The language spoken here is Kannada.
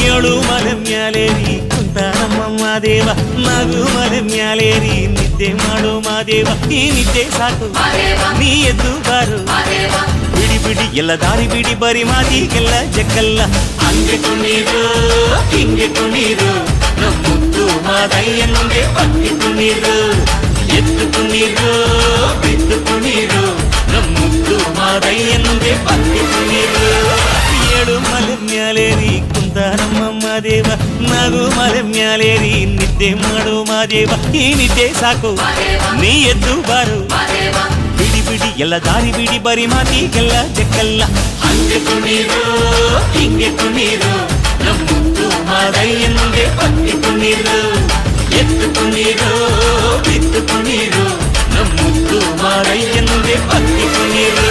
ಏಳು ಮಲೆ ಮ್ಯಾಲೇರಿ ಕುಂತಾರಮ್ಮ ಮಾದೇವ ನಗು ಮಲೆ ಮ್ಯಾಲೇರಿ ನಿದ್ದೆ ಮಾಡು ಮಾದೇವ ಈ ನಿದ್ದೆ ಸಾಕು ನೀ ಎದ್ದು ಬಾರು ಬಿಡಿ ಬಿಡಿ ಎಲ್ಲ ದಾರಿ ಬಿಡಿ ಬರಿ ಮಾತಿಗೆಲ್ಲ ಜಕ್ಕಲ್ಲ ಹಂಗೆ ಕುಣೀರು ಹಿಂಗೆ ಕುಣೀರು ಮುದ್ದು ಮಾದಯ್ಯನಿಗೆ ಪಕ್ಕಿ ಕುಣೀರು ಎದ್ದು ಕುಣೀರು ಬಿದ್ದು ಕುಣೀರು ಮುದ್ದು ಮಾದಯ್ಯನಿಗೆ ಪಕ್ಕಿ ಕುಣೀರು ಏಳು ಮಲೆ ಮ್ಯಾಲೇರಿ ಕುಂತಾರಮ್ಮ ಮಾದೇವ ನಗು ಮಲೆ ಮ್ಯಾಲೇರಿ ನಿದ್ದೆ ಮಾಡು ಮಾದೇವ ಈ ನಿದ್ದೆ ಸಾಕು ನೀ ಎದ್ದು ಬಾರು ಬಿಡಿ ಬಿಡಿ ಎಲ್ಲ ದಾರಿ ಬಿಡಿ ಬರಿ ಮಾತಿಗೆಲ್ಲ ಜಕ್ಕಲ್ಲ ಹಂಗೆ ಕುಣೀರು ಹಿಂಗೆ ಕುಣೀರು ಮುದ್ದು ಮಾದಯ್ಯನಿಗೆ ಪಕ್ಕಿ ಕುಣೀರು ಎದ್ದು ಕುಣೀರು ಬಿದ್ದು ಕುಣೀರು ಮುದ್ದು ಮಾದಯ್ಯನಿಗೆ ಪಕ್ಕಿ ಕುಣೀರು